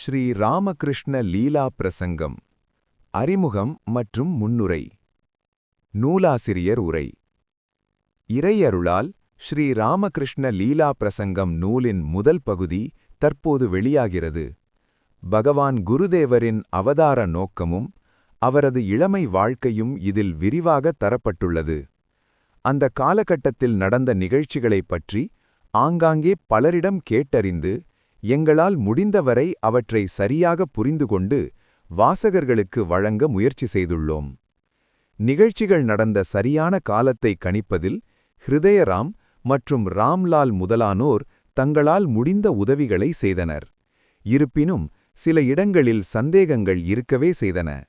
ஸ்ரீ ராமகிருஷ்ண லீலா பிரசங்கம். அறிமுகம் மற்றும் முன்னுரை. நூலாசிரியர் உரை. இறையருளால் ஸ்ரீ ராமகிருஷ்ண லீலா பிரசங்கம் நூலின் முதல் பகுதி தற்போது வெளியாகிறது. பகவான் குருதேவரின் அவதார நோக்கமும் அவரது இளமை வாழ்க்கையும் இதில் விரிவாக தரப்பட்டுள்ளது. அந்த காலகட்டத்தில் நடந்த நிகழ்ச்சிகளைப் பற்றி ஆங்காங்கே பலரிடம் கேட்டறிந்து எங்களால் முடிந்தவரை அவற்றை சரியாக புரிந்துகொண்டு வாசகர்களுக்கு வழங்க முயற்சி செய்துள்ளோம். நிகழ்ச்சிகள் நடந்த சரியான காலத்தை கணிப்பதில் ஹிருதயராம் மற்றும் ராம்லால் முதலானோர் தங்களால் முடிந்த உதவிகளை செய்தனர். இருப்பினும் சில இடங்களில் சந்தேகங்கள் இருக்கவே செய்தன.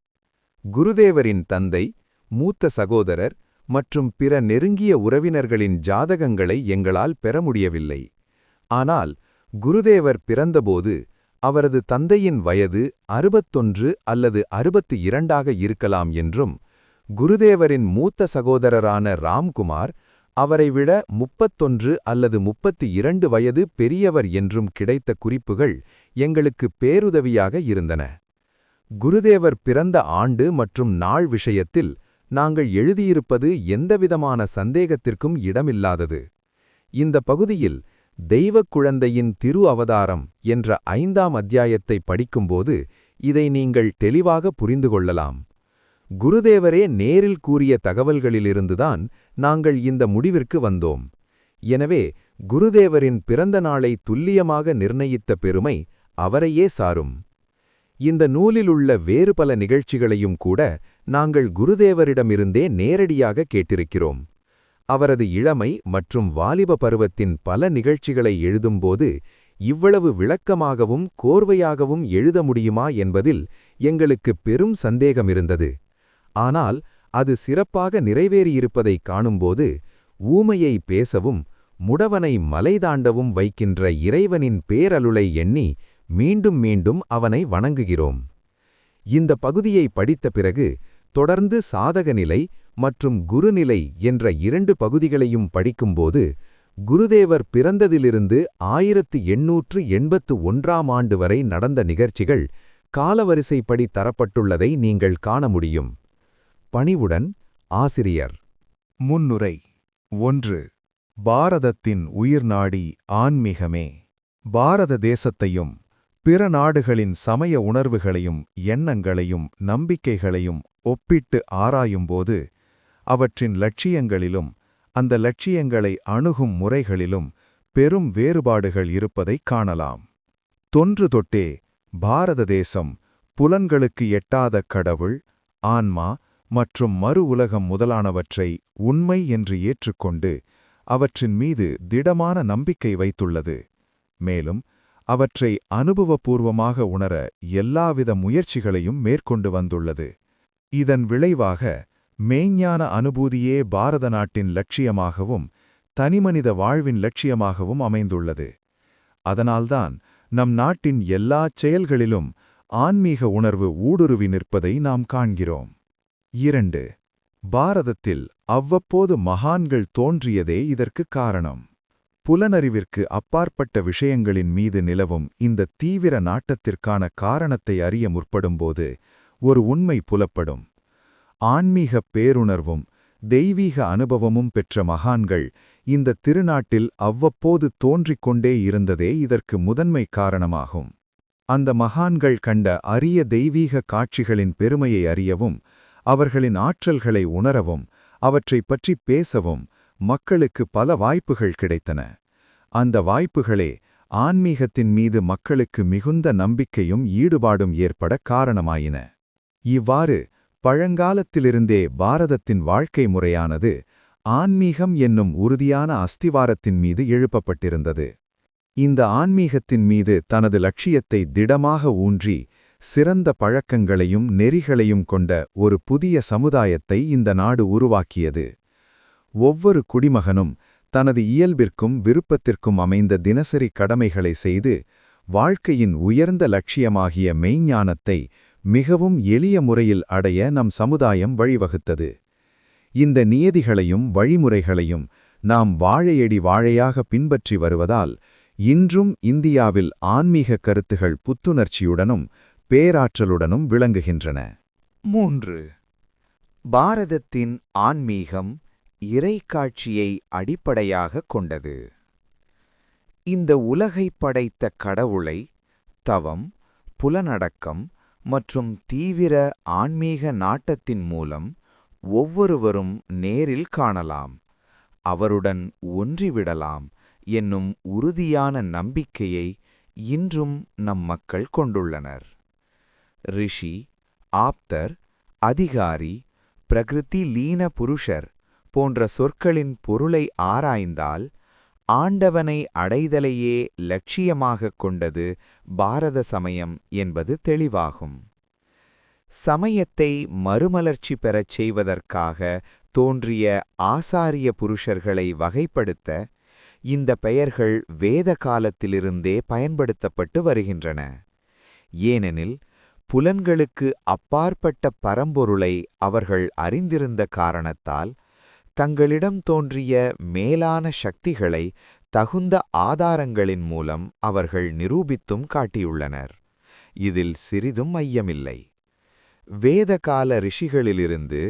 குருதேவரின் தந்தை, மூத்த சகோதரர் மற்றும் பிற நெருங்கிய உறவினர்களின் ஜாதகங்களை எங்களால் பெற முடியவில்லை. ஆனால் குருதேவர் பிறந்தபோது அவரது தந்தையின் வயது 61 அல்லது 62 இருக்கலாம் என்றும், குருதேவரின் மூத்த சகோதரரான ராம்குமார் அவரை விட 31 அல்லது 32 வயது பெரியவர் என்றும் கிடைத்த குறிப்புகள் எங்களுக்கு பேருதவியாக இருந்தன. குருதேவர் பிறந்த ஆண்டு மற்றும் நாள் விஷயத்தில் நாங்கள் எழுதியிருப்பது எந்தவிதமான சந்தேகத்திற்கும் இடமில்லாதது. இந்த பகுதியில் தெய்வக் குழந்தையின் திரு அவதாரம் என்ற 5ஆம் அத்தியாயத்தை படிக்கும்போது இதை நீங்கள் தெளிவாக புரிந்து கொள்ளலாம். குருதேவரே நேரில் கூறிய தகவல்களிலிருந்துதான் நாங்கள் இந்த முடிவிற்கு வந்தோம். எனவே குருதேவரின் பிறந்த நாளை துல்லியமாக நிர்ணயித்த பெருமை அவரையே சாரும். இந்த நூலிலுள்ள வேறு பல நிகழ்ச்சிகளையும் கூட நாங்கள் குருதேவரிடமிருந்தே நேரடியாக கேட்டிருக்கிறோம். அவரது இளமை மற்றும் வாலிப பருவத்தின் பல நிகழ்ச்சிகளை எழுதும்போது இவ்வளவு விளக்கமாகவும் கோர்வையாகவும் எழுத முடியுமா என்பதில் எங்களுக்கு பெரும் சந்தேகமிருந்தது. ஆனால் அது சிறப்பாக நிறைவேறியிருப்பதைக் காணும்போது ஊமையை பேசவும் முடவனை மலைதாண்டவும் வைக்கின்ற இறைவனின் பேரருளை எண்ணி மீண்டும் மீண்டும் அவனை வணங்குகிறோம். இந்த பகுதியை படித்த பிறகு தொடர்ந்து சாதகநிலை மற்றும் குருநிலை என்ற 2 பகுதிகளையும் படிக்கும்போது குருதேவர் பிறந்ததிலிருந்து 1881ஆம் ஆண்டு வரை நடந்த நிகழ்ச்சிகள் காலவரிசைப்படி தரப்பட்டுள்ளதை நீங்கள் காண முடியும். பணிவுடன், ஆசிரியர். முன்னுரை. 1. பாரதத்தின் உயிர்நாடி ஆன்மீகமே. பாரத தேசத்தையும் பிற நாடுகளின் சமய உணர்வுகளையும் எண்ணங்களையும் நம்பிக்கைகளையும் ஒப்பிட்டு ஆராயும்போது அவற்றின் லட்சியங்களிலும் அந்த லட்சியங்களை அணுகும் முறைகளிலும் பெரும் வேறுபாடுகள் இருப்பதைக் காணலாம். தொன்று தொட்டே பாரத தேசம் புலன்களுக்கு எட்டாத கடவுள், ஆன்மா மற்றும் மறு உலகம் முதலானவற்றை உண்மை என்று ஏற்றுக்கொண்டு அவற்றின் மீது திடமான நம்பிக்கை வைத்துள்ளது. மேலும் அவற்றை அனுபவபூர்வமாக உணர எல்லாவித முயற்சிகளையும் மேற்கொண்டு வந்துள்ளது. இதன் விளைவாக மெய்ஞான அனுபூதியே பாரத நாட்டின் லட்சியமாகவும் தனிமனித வாழ்வின் லட்சியமாகவும் அமைந்துள்ளது. அதனால்தான் நம் நாட்டின் எல்லாச் செயல்களிலும் ஆன்மீக உணர்வு ஊடுருவி நிற்பதை நாம் காண்கிறோம். 2. பாரதத்தில் அவ்வப்போது மகான்கள் தோன்றியதே இதற்கு காரணம். புலனறிவிற்கு அப்பாற்பட்ட விஷயங்களின் மீது நிலவும் இந்த தீவிர நாட்டத்திற்கான காரணத்தை அறிய முற்படும்போது ஒரு உண்மை புலப்படும். ஆன்மீகப் பேருணர்வும் தெய்வீக அனுபவமும் பெற்ற மகான்கள் இந்த திருநாட்டில் அவ்வப்போது தோன்றிக் கொண்டே இருந்ததே இதற்கு முதன்மை காரணமாகும். அந்த மகான்கள் கண்ட அரிய தெய்வீக காட்சிகளின் பெருமையை அறியவும் அவர்களின் ஆற்றல்களை உணரவும் அவற்றைப் பற்றி பேசவும் மக்களுக்கு பல வாய்ப்புகள் கிடைத்தன. அந்த வாய்ப்புகளே ஆன்மீகத்தின் மீது மக்களுக்கு மிகுந்த நம்பிக்கையும் ஈடுபாடும் ஏற்பட காரணமாயின. இவ்வாறு பழங்காலத்திலிருந்தே பாரதத்தின் வாழ்க்கை முறையானது ஆன்மீகம் என்னும் உறுதியான அஸ்திவாரத்தின் மீது எழுப்பப்பட்டிருந்தது. இந்த ஆன்மீகத்தின் மீது தனது லட்சியத்தை திடமாக ஊன்றி சிறந்த பழக்கங்களையும் நெறிகளையும் கொண்ட ஒரு புதிய சமுதாயத்தை இந்த நாடு உருவாக்கியது. ஒவ்வொரு குடிமகனும் தனது இயல்பிற்கும் விருப்பத்திற்கும் அமைந்த தினசரி கடமைகளை செய்து வாழ்க்கையின் உயர்ந்த லட்சியமாகிய மெய்ஞானத்தை மிகவும் எளிய முறையில் அடைய நம் சமுதாயம் வழிவகுத்தது. இந்த நியதிகளையும் வழிமுறைகளையும் நாம் வாழையடி வாழையாக பின்பற்றி வருவதால் இன்றும் இந்தியாவில் ஆன்மீக கருத்துகள் புத்துணர்ச்சியுடனும் பேராற்றலுடனும் விளங்குகின்றன. 3. பாரதத்தின் ஆன்மீகம் இறைக்காட்சியை அடிப்படையாகக் கொண்டது. இந்த உலகைப் படைத்த கடவுளை தவம், புலனடக்கம் மற்றும் தீவிர ஆன்மீக நாட்டத்தின் மூலம் ஒவ்வொருவரும் நேரில் காணலாம், அவருடன் ஒன்றிவிடலாம் என்னும் உறுதியான நம்பிக்கையை இன்றும் நம் மக்கள் கொண்டுள்ளனர். ரிஷி, ஆப்தர், அதிகாரி, பிரகிருதி லீன புருஷர் போன்ற சொற்களின் பொருளை ஆராய்ந்தால் ஆண்டவனை அடைதலையே லட்சியமாகக் கொண்டது பாரத சமயம் என்பது தெளிவாகும். சமயத்தை மறுமலர்ச்சி பெறச் செய்வதற்காக தோன்றிய ஆசாரிய புருஷர்களை வகைப்படுத்த இந்த பெயர்கள் வேத காலத்திலிருந்தே பயன்படுத்தப்பட்டு வருகின்றன. ஏனெனில் புலன்களுக்கு அப்பாற்பட்ட பரம்பொருளை அவர்கள் அறிந்திருந்த காரணத்தால் தங்களிடம் தோன்றிய மேலான சக்திகளை தகுந்த ஆதாரங்களின் மூலம் அவர்கள் நிரூபித்தும் காட்டியுள்ளனர். இதில் சிறிதும் ஐயமில்லை. வேதகால ரிஷிகளிலிருந்து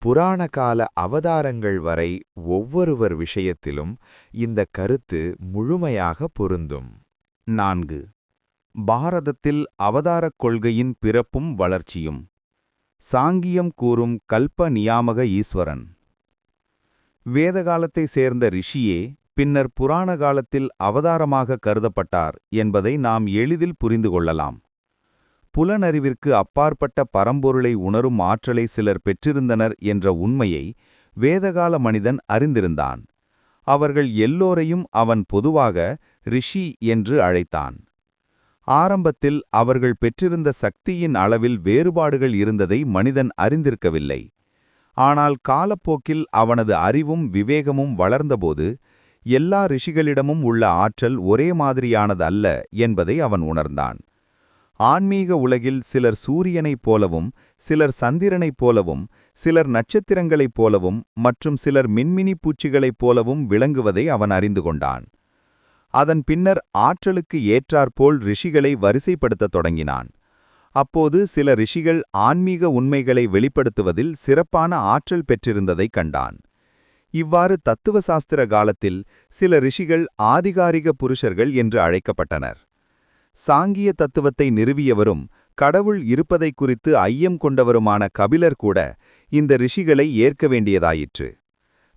புராணகால அவதாரங்கள் வரை ஒவ்வொருவர் விஷயத்திலும் இந்த கருத்து முழுமையாக பொருந்தும். 4. பாரதத்தில் அவதாரக் கொள்கையின் பிறப்பும் வளர்ச்சியும். சாங்கியம் கூறும் கல்ப நியாமக ஈஸ்வரன். வேதகாலத்தை சேர்ந்த ரிஷியே பின்னர் புராண காலத்தில் அவதாரமாக கருதப்பட்டார் என்பதை நாம் எளிதில் புரிந்து கொள்ளலாம். புலனறிவிற்கு அப்பாற்பட்ட பரம்பொருளை உணரும் ஆற்றலை சிலர் பெற்றிருந்தனர் என்ற உண்மையை வேதகால மனிதன் அறிந்திருந்தான். அவர்கள் எல்லோரையும் அவன் பொதுவாக ரிஷி என்று அழைத்தான். ஆரம்பத்தில் அவர்கள் பெற்றிருந்த சக்தியின் அளவில் வேறுபாடுகள் இருந்ததை மனிதன் அறிந்திருக்கவில்லை. ஆனால் காலப்போக்கில் அவனது அறிவும் விவேகமும் வளர்ந்தபோது எல்லா ரிஷிகளிடமும் உள்ள ஆற்றல் ஒரே மாதிரியானது அல்ல என்பதை அவன் உணர்ந்தான். ஆன்மீக உலகில் சிலர் சூரியனைப் போலவும், சிலர் சந்திரனைப் போலவும், சிலர் நட்சத்திரங்களைப் போலவும் மற்றும் சிலர் மின்மினி பூச்சிகளைப் போலவும் விளங்குவதை அவன் அறிந்து கொண்டான். அதன் பின்னர் ஆற்றலுக்கு ஏற்றாற்போல் ரிஷிகளை வரிசைப்படுத்தத் தொடங்கினான். அப்போது சில ரிஷிகள் ஆன்மீக உண்மைகளை வெளிப்படுத்துவதில் சிறப்பான ஆற்றல் பெற்றிருந்ததைக் கண்டான். இவ்வாறு தத்துவசாஸ்திர காலத்தில் சில ரிஷிகள் ஆதிகாரிக புருஷர்கள் என்று அழைக்கப்பட்டனர். சாங்கிய தத்துவத்தை நிறுவியவரும் கடவுள் இருப்பதை குறித்து ஐயம் கொண்டவருமான கபிலர் கூட இந்த ரிஷிகளை ஏற்க வேண்டியதாயிற்று.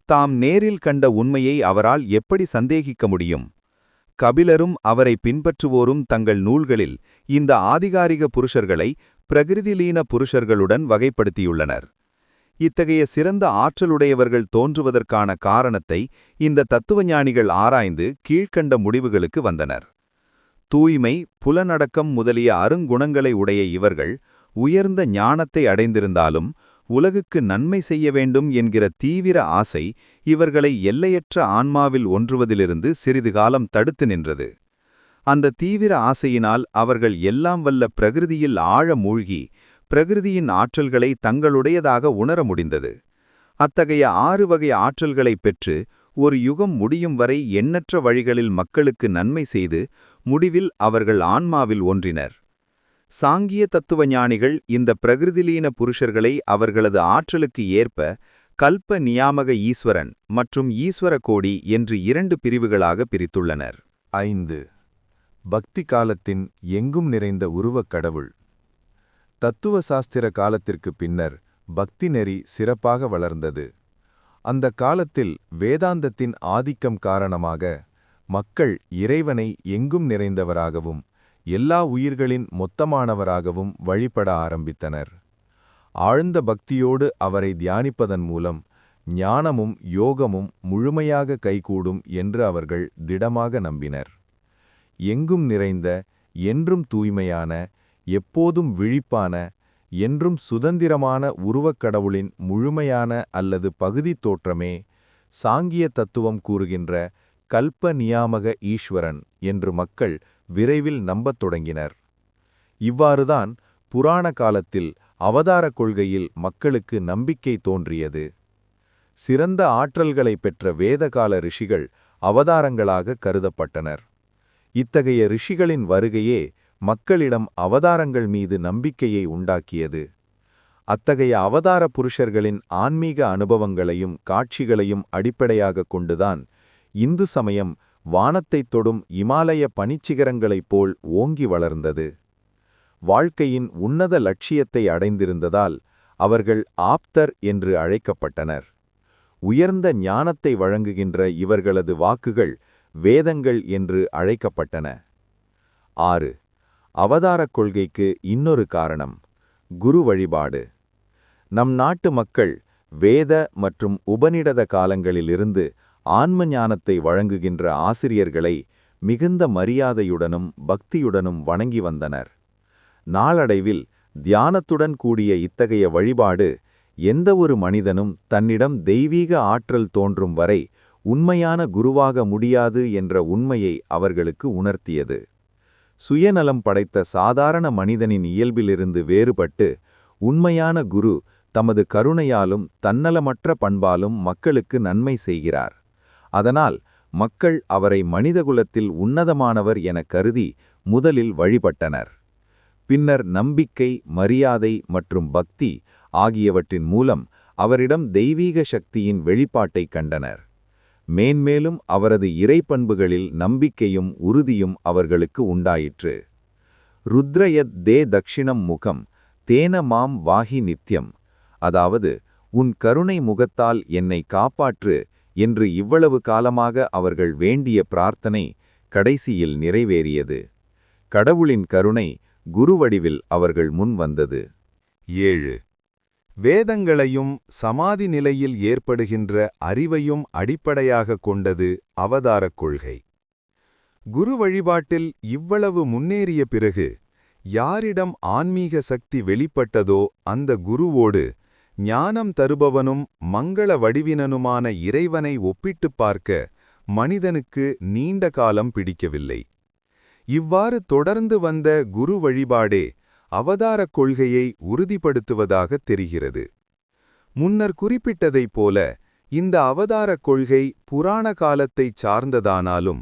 தாம் நேரில் கண்ட உண்மையை அவரால் எப்படி சந்தேகிக்க முடியும்? கபிலரும் அவரை பின்பற்றுவோரும் தங்கள் நூல்களில் இந்த ஆதிகாரிக புருஷர்களை பிரகிருதிலீன புருஷர்களுடன் வகைப்படுத்தியுள்ளனர். இத்தகைய சிறந்த ஆற்றலுடையவர்கள் தோன்றுவதற்கான காரணத்தை இந்த தத்துவஞானிகள் ஆராய்ந்து கீழ்க்கண்ட முடிவுகளுக்கு வந்தனர். தூய்மை, புலனடக்கம் முதலிய அருங்குணங்களை உடைய இவர்கள் உயர்ந்த ஞானத்தை அடைந்திருந்தாலும் உலகுக்கு நன்மை செய்ய வேண்டும் என்கிற தீவிர ஆசை இவர்களை எல்லையற்ற ஆன்மாவில் ஒன்றுவதிலிருந்து சிறிது காலம் தடுத்து நின்றது. அந்த தீவிர ஆசையினால் அவர்கள் எல்லாம் வல்ல பிரகிருதியில் ஆழ மூழ்கி பிரகிருதியின் ஆற்றல்களை தங்களுடையதாக உணர முடிந்தது. அத்தகைய 6 வகை ஆற்றல்களைப் பெற்று ஒரு யுகம் முடியும் வரை எண்ணற்ற வழிகளில் மக்களுக்கு நன்மை செய்து முடிவில் அவர்கள் ஆன்மாவில் ஒன்றினர். சாங்கிய தத்துவ ஞானிகள் இந்த பிரகிருதிலீன புருஷர்களை அவர்களது ஆற்றலுக்கு ஏற்ப கல்ப நியாமக ஈஸ்வரன் மற்றும் ஈஸ்வர கோடி என்று 2 பிரிவுகளாக பிரித்துள்ளனர். 5. பக்தி காலத்தின் எங்கும் நிறைந்த உருவக் கடவுள். தத்துவ சாஸ்திர காலத்திற்கு பின்னர் பக்தி நெறி சிறப்பாக வளர்ந்தது. அந்த காலத்தில் வேதாந்தத்தின் ஆதிக்கம் காரணமாக மக்கள் இறைவனை எங்கும் நிறைந்தவராகவும் எல்லா உயிர்களின் மொத்தமானவராகவும் வழிபட ஆரம்பித்தனர். ஆழ்ந்த பக்தியோடு அவரை தியானிப்பதன் மூலம் ஞானமும் யோகமும் முழுமையாக கைகூடும் என்று அவர்கள் திடமாக நம்பினர். எங்கும் நிறைந்த, என்றும் தூய்மையான, எப்போதும் விழிப்பான, என்றும் சுதந்திரமான உருவக்கடவுளின் முழுமையான அல்லது பகுதி தோற்றமே சாங்கிய தத்துவம் கூறுகின்ற கல்ப நியாமக ஈஸ்வரன் என்று மக்கள் விரைவில் நம்பத் தொடங்கினர். இவ்வாறுதான் புராண காலத்தில் அவதாரக் கொள்கையில் மக்களுக்கு நம்பிக்கை தோன்றியது. சிறந்த ஆற்றல்களை பெற்ற வேதகால ரிஷிகள் அவதாரங்களாக கருதப்பட்டனர். இத்தகைய ரிஷிகளின் வருகையே மக்களிடம் அவதாரங்கள் மீது நம்பிக்கையை உண்டாக்கியது. அத்தகைய அவதார புருஷர்களின் ஆன்மீக அனுபவங்களையும் காட்சிகளையும் அடிப்படையாகக் கொண்டுதான் இந்து சமயம் வானத்தைத் தொடும் இமாலய பனிச்சிகரங்களைப் போல் ஓங்கி வளர்ந்தது. வாழ்க்கையின் உன்னத லட்சியத்தை அடைந்திருந்ததால் அவர்கள் ஆப்தர் என்று அழைக்கப்பட்டனர். உயர்ந்த ஞானத்தை வழங்குகின்ற இவர்களது வாக்குகள் வேதங்கள் என்று அழைக்கப்பட்டன. 6. அவதாரக் கொள்கைக்கு இன்னொரு காரணம் குரு வழிபாடு. நம் நாட்டு மக்கள் வேத மற்றும் உபநிடத காலங்களிலிருந்து ஆன்ம ஞானத்தை வழங்குகின்ற ஆசிரியர்களை மிகுந்த மரியாதையுடனும் பக்தியுடனும் வணங்கி வந்தனர். நாளடைவில் தியானத்துடன் கூடிய இத்தகைய வழிபாடு எந்த ஒரு மனிதனும் தன்னிடம் தெய்வீக ஆற்றல் தோன்றும் வரை உண்மையான குருவாக முடியாது என்ற உண்மையை அவர்களுக்கு உணர்த்தியது. சுயநலம் படைத்த சாதாரண மனிதனின் இயல்பிலிருந்து வேறுபட்டு உண்மையான குரு தமது கருணையாலும் தன்னலமற்ற பண்பாலும் மக்களுக்கு நன்மை செய்கிறார். அதனால் மக்கள் அவரை மனிதகுலத்தில் உன்னதமானவர் எனக் கருதி முதலில் வழிபட்டனர். பின்னர் நம்பிக்கை, மரியாதை மற்றும் பக்தி ஆகியவற்றின் மூலம் அவரிடம் தெய்வீக சக்தியின் வெளிப்பாட்டைக் கண்டனர். மேன்மேலும் அவரது இறைப்பண்புகளில் நம்பிக்கையும் உறுதியும் அவர்களுக்கு உண்டாயிற்று. ருத்ரயத் தே தக்ஷிணம் முகம் தேன மாம் வாஹி நித்யம், அதாவது உன் கருணை முகத்தால் என்னை காப்பாற்று என்று இவ்வளவு காலமாக அவர்கள் வேண்டிய பிரார்த்தனை கடைசியில் நிறைவேறியது. கடவுளின் கருணை குருவடிவில் அவர்கள் முன் வந்தது. 7. வேதங்களையும் சமாதி நிலையில் ஏற்படுகின்ற அறிவையும் அடிப்படையாகக் கொண்டது அவதாரக் கொள்கை. குரு வழிபாட்டில் இவ்வளவு முன்னேறிய பிறகு யாரிடம் ஆன்மீக சக்தி வெளிப்பட்டதோ அந்த குருவோடு ஞானம் தருபவனும் மங்கள வடிவினனுமான இறைவனை ஒப்பிட்டுப் பார்க்க மனிதனுக்கு நீண்ட காலம் பிடிக்கவில்லை. இவ்வாறு தொடர்ந்து வந்த குரு வழிபாடே அவதாரக் கொள்கையை உறுதிப்படுத்துவதாகத் தெரிகிறது. முன்னர் குறிப்பிட்டதைப் போல இந்த அவதாரக் கொள்கை புராண காலத்தைச் சார்ந்ததானாலும்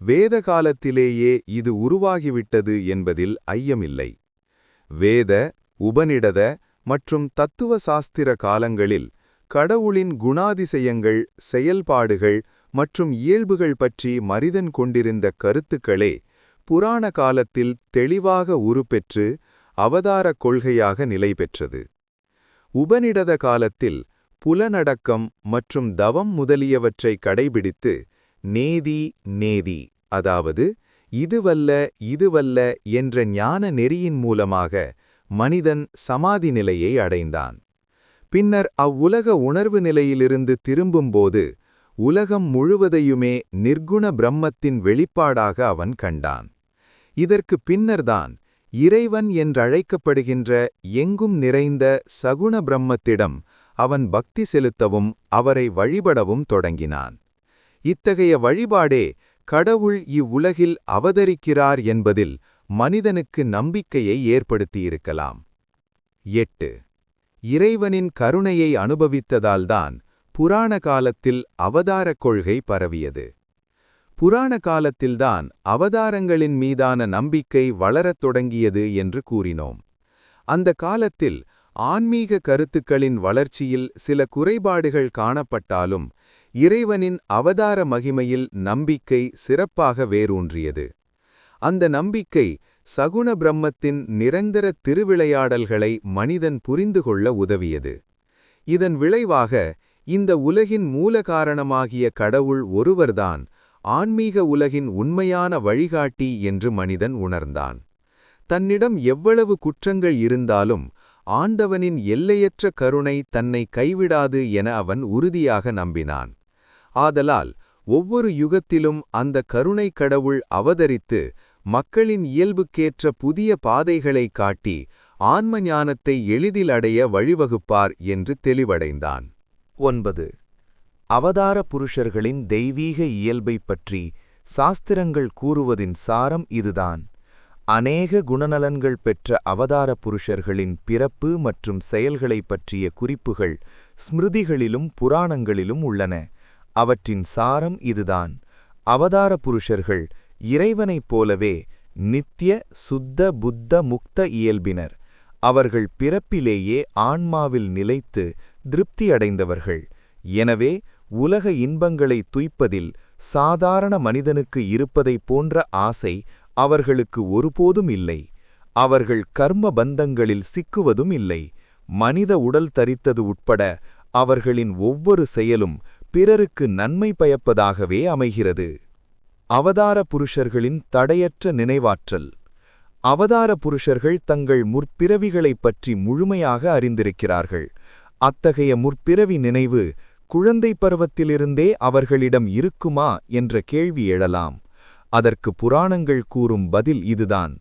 வேத காலத்திலேயே இது உருவாகிவிட்டது என்பதில் ஐயமில்லை. வேத, உபநிடத மற்றும் தத்துவ சாஸ்திர காலங்களில் கடவுளின் குணாதிசயங்கள், செயல்பாடுகள் மற்றும் இயல்புகள் பற்றி மனிதன் கொண்டிருந்த கருத்துக்களே புராண காலத்தில் தெளிவாக உருப்பெற்று அவதாரக் கொள்கையாக நிலை பெற்றது. உபநிடத காலத்தில் புலனடக்கம் மற்றும் தவம் முதலியவற்றை கடைபிடித்து நேதி நேதி, அதாவது இதுவல்ல இதுவல்ல என்ற ஞான நெறியின் மூலமாக மனிதன் சமாதி நிலையை அடைந்தான். பின்னர் அவ்வுலக உணர்வு நிலையிலிருந்து திரும்பும்போது உலகம் முழுவதையுமே நிர்குண பிரம்மத்தின் வெளிப்பாடாக அவன் கண்டான். இதற்கு பின்னர்தான் இறைவன் என்றழைக்கப்படுகின்ற எங்கும் நிறைந்த சகுண பிரம்மத்திடம் அவன் பக்தி செலுத்தவும் அவரை வழிபடவும் தொடங்கினான். இத்தகைய வழிபாடே கடவுள் இவ்வுலகில் அவதரிக்கிறார் என்பதில் மனிதனுக்கு நம்பிக்கையை ஏற்படுத்தியிருக்கலாம். 8. இறைவனின் கருணையை அனுபவித்ததால்தான் புராண காலத்தில் அவதாரக் கொள்கை பரவியது. புராண காலத்தில்தான் அவதாரங்களின் மீதான நம்பிக்கை வளரத் தொடங்கியது என்று கூறினோம். அந்த காலத்தில் ஆன்மீக கருத்துக்களின் வளர்ச்சியில் சில குறைபாடுகள் காணப்பட்டாலும் இறைவனின் அவதார மகிமையில் நம்பிக்கை சிறப்பாக வேரூன்றியது. அந்த நம்பிக்கை சகுண பிரம்மத்தின் நிரந்தர திருவிளையாடல்களை மனிதன் புரிந்து கொள்ள உதவியது. இதன் விளைவாக இந்த உலகின் மூல காரணமாகிய கடவுள் ஒருவர்தான் ஆன்மீக உலகின் உண்மையான வழிகாட்டி என்று மனிதன் உணர்ந்தான். தன்னிடம் எவ்வளவு குற்றங்கள் இருந்தாலும் ஆண்டவனின் எல்லையற்ற கருணை தன்னை கைவிடாது என அவன் உறுதியாக நம்பினான். ஆதலால் ஒவ்வொரு யுகத்திலும் அந்த கருணை கடவுள் அவதரித்து மக்களின் இயல்புக்கேற்ற புதிய பாதைகளை காட்டி ஆன்ம ஞானத்தை எளிதில் அடைய வழிவகுப்பார் என்று தெளிவடைந்தான். 9. அவதார புருஷர்களின் தெய்வீக இயல்பைப் பற்றி சாஸ்திரங்கள் கூறுவதின் சாரம் இதுதான். அநேக குணநலன்கள் பெற்ற அவதார புருஷர்களின் பிறப்பு மற்றும் செயல்களைப் பற்றிய குறிப்புகள் ஸ்மிருதிகளிலும் புராணங்களிலும் உள்ளன. அவற்றின் சாரம் இதுதான். அவதார புருஷர்கள் இறைவனைப் போலவே நித்திய சுத்த புத்த முக்த இயல்பினர். அவர்கள் பிறப்பிலேயே ஆன்மாவில் நிலைத்து திருப்தியடைந்தவர்கள். எனவே உலக இன்பங்களை துய்ப்பதில் சாதாரண மனிதனுக்கு இருப்பதைப் போன்ற ஆசை அவர்களுக்கு ஒருபோதும் இல்லை. அவர்கள் கர்ம பந்தங்களில் சிக்குவதும் இல்லை. மனித உடல் தரித்தது உட்பட அவர்களின் ஒவ்வொரு செயலும் பிறருக்கு நன்மை பயப்பதாகவே அமைகிறது. அவதார புருஷர்களின் தடையற்ற நினைவாற்றல். அவதார புருஷர்கள் தங்கள் முற்பிறவிகளைப் பற்றி முழுமையாக அறிந்திருக்கிறார்கள். அத்தகைய முற்பிறவி நினைவு குழந்தை பருவத்திலிருந்தே அவர்களிடம் இருக்குமா என்ற கேள்வி எழலாம். அதற்கு புராணங்கள் கூறும் பதில் இதுதான்.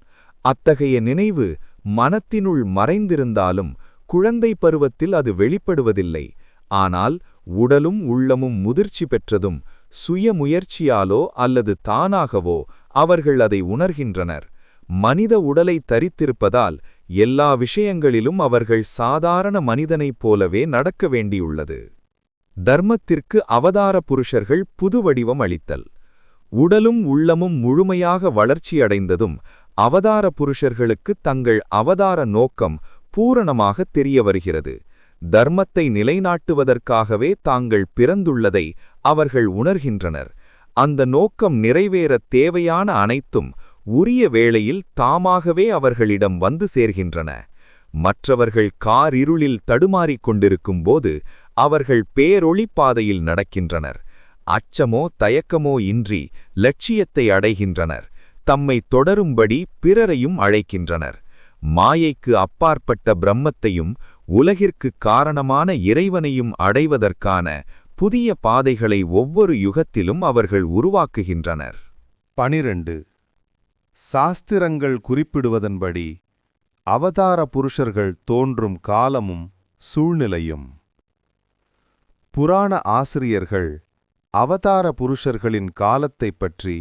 அத்தகைய நினைவு மனத்தினுள் மறைந்திருந்தாலும் குழந்தை பருவத்தில் அது வெளிப்படுவதில்லை. ஆனால் உடலும் உள்ளமும் முதிர்ச்சி பெற்றதும் சுய முயற்சியாலோ அல்லது தானாகவோ அவர்கள் அதை உணர்கின்றனர். மனித உடலை தரித்திருப்பதால் எல்லா விஷயங்களிலும் அவர்கள் சாதாரண மனிதனைப் போலவே நடக்க வேண்டியுள்ளது. தர்மத்திற்கு அவதார புருஷர்கள் புது வடிவம் அளித்தல். உடலும் உள்ளமும் முழுமையாக வளர்ச்சியடைந்ததும் அவதார புருஷர்களுக்கு தங்கள் அவதார நோக்கம் பூரணமாக தெரிய வருகிறது. தர்மத்தை நிலைநாட்டுவதற்காகவே தாங்கள் பிறந்துள்ளதை அவர்கள் உணர்கின்றனர். அந்த நோக்கம் நிறைவேறத் தேவையான அனைத்தும் உரிய வேளையில் தாமாகவே அவர்களிடம் வந்து சேர்கின்றன. மற்றவர்கள் காரிருளில் தடுமாறிக் கொண்டிருக்கும்போது அவர்கள் பேரொளி பாதையில் நடக்கின்றனர். அச்சமோ தயக்கமோ இன்றி லட்சியத்தை அடைகின்றனர். தம்மை தொடரும்படி பிறரையும் அழைக்கின்றனர். மாயைக்கு அப்பாற்பட்ட பிரம்மத்தையும் உலகிற்குக் காரணமான இறைவனையும் அடைவதற்கான புதிய பாதைகளை ஒவ்வொரு யுகத்திலும் அவர்கள் உருவாக்குகின்றனர். 12. சாஸ்திரங்கள் குறிப்பிடுவதன்படி அவதார புருஷர்கள் தோன்றும் காலமும் சூழ்நிலையும். புராண ஆசிரியர்கள் அவதார புருஷர்களின் காலத்தைப் பற்றி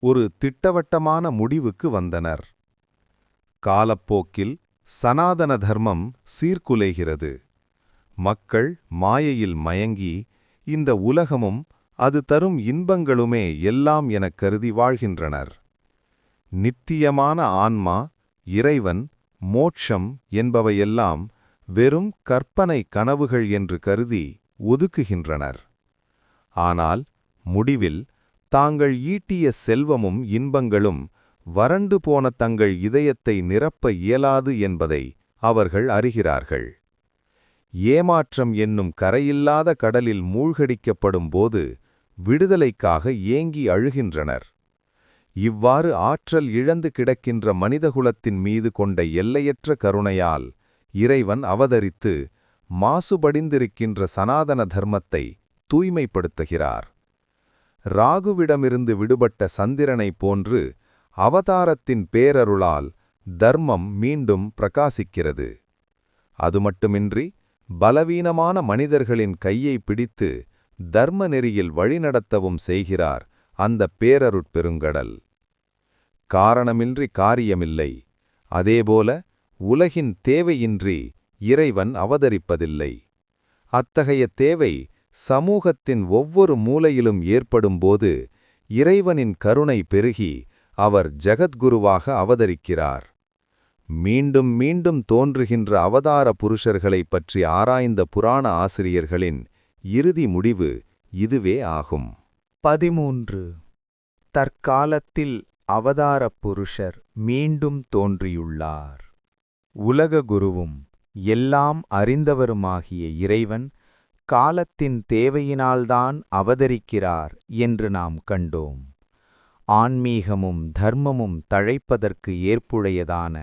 ஒரு திட்டவட்டமான முடிவுக்கு வந்தனர். காலப்போக்கில் சனாதன தர்மம் சீர்குலைகிறது. மக்கள் மாயையில் மயங்கி இந்த உலகமும் அது தரும் இன்பங்களுமே எல்லாம் எனக் கருதி வாழ்கின்றனர். நித்தியமான ஆன்மா, இறைவன், மோட்சம் என்பவையெல்லாம் வெறும் கற்பனை கனவுகள் என்று கருதி ஒதுக்குகின்றனர். ஆனால் முடிவில் தாங்கள் ஈட்டிய செல்வமும் இன்பங்களும் வறண்டு போன தங்கள் இதயத்தை நிரப்ப இயலாது என்பதை அவர்கள் அறிகிறார்கள். ஏமாற்றம் என்னும் கரையில்லாத கடலில் மூழ்கடிக்கப்படும் போது விடுதலைக்காக ஏங்கி அழுகின்றனர். இவ்வாறு ஆற்றல் இழந்து கிடக்கின்ற மனிதகுலத்தின் மீது கொண்ட எல்லையற்ற கருணையால் இறைவன் அவதரித்து மாசுபடிந்திருக்கின்ற சனாதன தர்மத்தை தூய்மைப்படுத்துகிறார். ராகுவிடமிருந்து விடுபட்ட சந்திரனைப் போன்று அவதாரத்தின் பேரருளால் தர்மம் மீண்டும் பிரகாசிக்கிறது. அது மட்டுமின்றி பலவீனமான மனிதர்களின் கையை பிடித்து தர்ம நெறியில் வழிநடத்தவும் செய்கிறார் அந்த பேரருட்பெருங்கடல். காரணமின்றி காரியமில்லை. அதேபோல உலகின் தேவையின்றி இறைவன் அவதரிப்பதில்லை. அத்தகைய தேவை சமூகத்தின் ஒவ்வொரு மூலையிலும் ஏற்படும்போது இறைவனின் கருணை பெருகி அவர் ஜகத்குருவாக அவதரிக்கிறார். மீண்டும் மீண்டும் தோன்றுகின்ற அவதார புருஷர்களைப் பற்றி ஆராய்ந்த புராண ஆசிரியர்களின் இறுதி முடிவு இதுவே ஆகும். 13. தற்காலத்தில் அவதார புருஷர் மீண்டும் தோன்றியுள்ளார். உலக குருவும் எல்லாம் அறிந்தவருமாகிய இறைவன் காலத்தின் தேவையினால்தான் அவதரிக்கிறார் என்று நாம் கண்டோம். ஆன்மீகமும் தர்மமும் தழைப்பதற்கு ஏற்புடையதான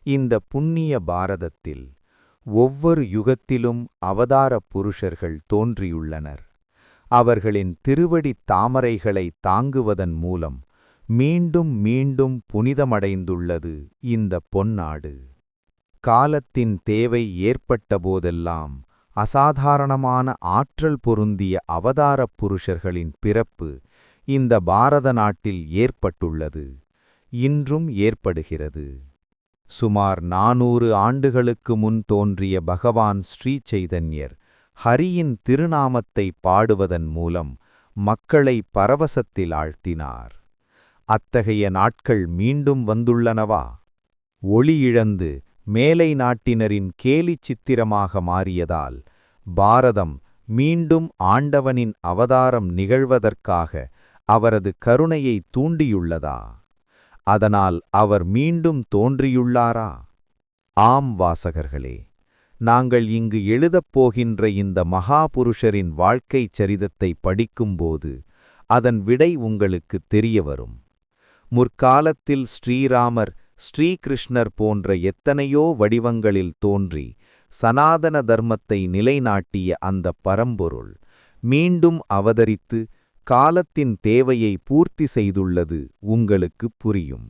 இந்த புண்ணிய பாரதத்தில் ஒவ்வொரு யுகத்திலும் அவதார புருஷர்கள் தோன்றியுள்ளனர். அவர்களின் திருவடித் தாமரைகளை தாங்குவதன் மூலம் மீண்டும் மீண்டும் புனிதமடைந்துள்ளது இந்த பொன்னாடு. காலத்தின் தேவை ஏற்பட்டபோதெல்லாம் அசாதாரணமான ஆற்றல் பொருந்திய அவதார புருஷர்களின் பிறப்பு இந்த பாரத நாட்டில் ஏற்பட்டுள்ளது, இன்றும் ஏற்படுகிறது. சுமார் 400 ஆண்டுகளுக்கு முன் தோன்றிய பகவான் ஸ்ரீ சைதன்யர் ஹரியின் திருநாமத்தை பாடுவதன் மூலம் மக்களை பரவசத்தில் ஆழ்த்தினார். அத்தகைய நாட்கள் மீண்டும் வந்துள்ளனவா? ஒளி இழந்து மேலை நாட்டினரின் கேலிச் சித்திரமாக மாறியதால் பாரதம் மீண்டும் ஆண்டவனின் அவதாரம் நிகழ்வதற்காக அவரது கருணையை தூண்டியுள்ளதா? அதனால் அவர் மீண்டும் தோன்றியுள்ளாரா? ஆம் வாசகர்களே, நாங்கள் இங்கு எழுதப் போகின்ற இந்த மகாபுருஷரின் வாழ்க்கைச் சரிதத்தை படிக்கும்போது அதன் விடை உங்களுக்குத் தெரியவரும். முற்காலத்தில் ஸ்ரீராமர் ஸ்ரீகிருஷ்ணர் போன்ற எத்தனையோ வடிவங்களில் தோன்றி சனாதன தர்மத்தை நிலைநாட்டிய அந்த பரம்பொருள் மீண்டும் அவதரித்து காலத்தின் தேவையை பூர்த்தி செய்துள்ளது உங்களுக்குப் புரியும்.